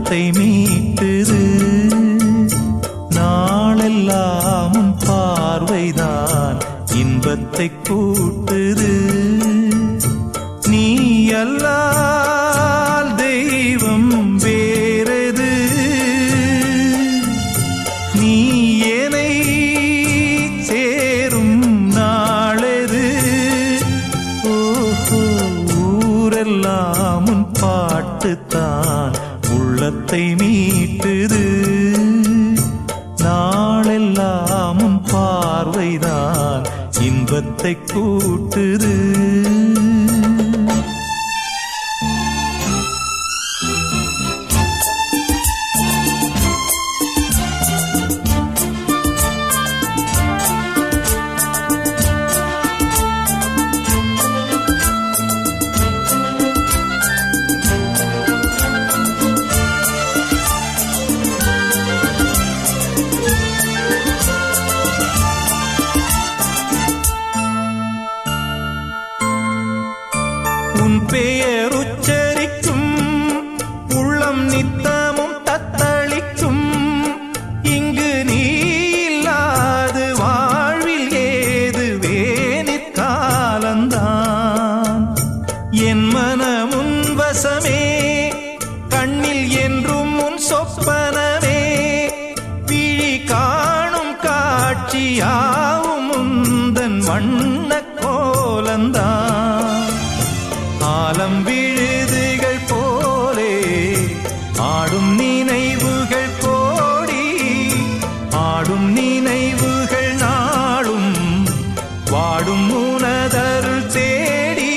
உள்ளத்தை மீட்டுது. நாளெல்லாம் உன் பார்வைதான் இன்பத்தை கூட்டுது. நீ அல்லால் தெய்வம் வேறது, நீ என்னை சேரும் நாளது. ஓஹோ, ஊரெல்லாம் உன் பாட்டுத்தான் உள்ளத்தை மீட்டுது. நாளெல்லாம் உன் பார்வைதான் இன்பத்தை கூட்டுது. உன் பெயர் உச்சரிக்கும் உள்ளம் நித்தமும் தத்தளிக்கும். இங்கு நீ இல்லாது வாழ்வில் ஏது வேனிற் காலந்தான். என் மனமுன் வசமே, கண்ணில் என்றும் உன் சொப்பனமே. விழி காணும் காட்சியாவும் உந்தன் வண்ண கோலந்தான். ஆலம் விழுதுகள் போலே ஆடும் நினைவுகள் கோடி, ஆடும் நினைவுகள் நாளும் வாடும் உனதருள் தேடி.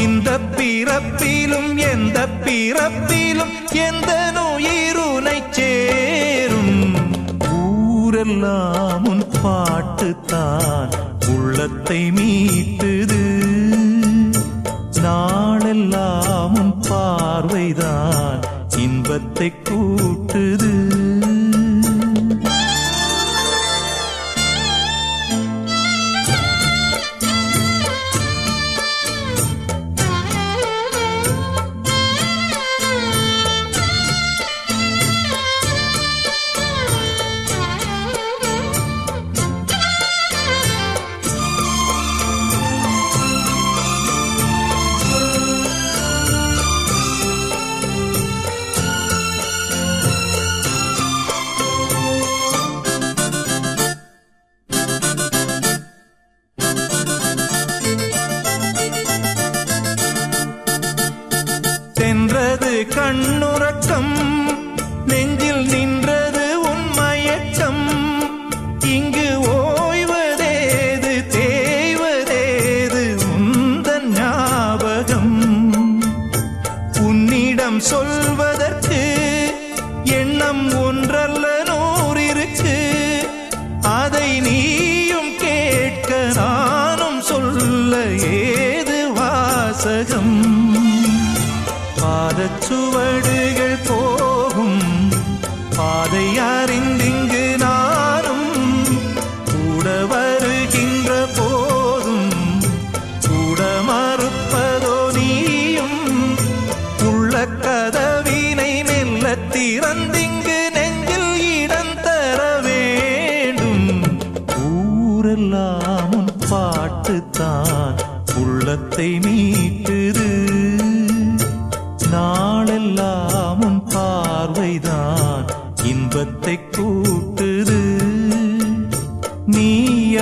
இந்த பிறப்பிலும் எந்த பிறப்பிலும் எந்த உயிருனை சேரும். ஊரெல்லாம் உன் பாட்டுத்தான் உள்ளத்தை மீட்டுது. நாளெல்லாம் உன் பார்வைதான் இன்பத்தை கூட்டுது. சென்றது கண்ணுறக்கம், நெஞ்சில் நின்றது உன் மயக்கம். இங்கு ஓய்வதேது தேய்வதேது உந்தன் ஞாபகம். உன்னிடம் சொல்வதற்கு எண்ணம் ஒன்றல்ல நூறிருக்கு. அதை நீயும் கேட்க நானும் சொல்ல ஏது வாசகம். பாதச்சுவடுகள் போகும் பாதை அறிந்திங்கு நானும் கூட வருகின்ற போதும் கூட மறுப்பதோ நீயும். உள்ள கதவினை மெல்ல திறந்திங்கு நெஞ்சில் இடம் தர வேண்டும். ஊரெல்லாம் உன் பாட்டுத்தான் உள்ளத்தை மீட்டுது. நாளெல்லாம் உன் பார்வைதான் இன்பத்தை கூட்டுது. நீ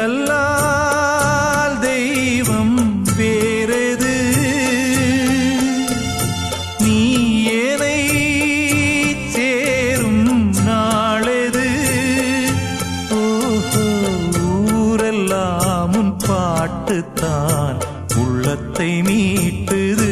அல்லால் தெய்வம் வேறது, நீ என்னை சேரும் நாளது. ஓஹோ, ஊரெல்லாம் உன் பாட்டுத்தான் உள்ளத்தை மீட்டுது.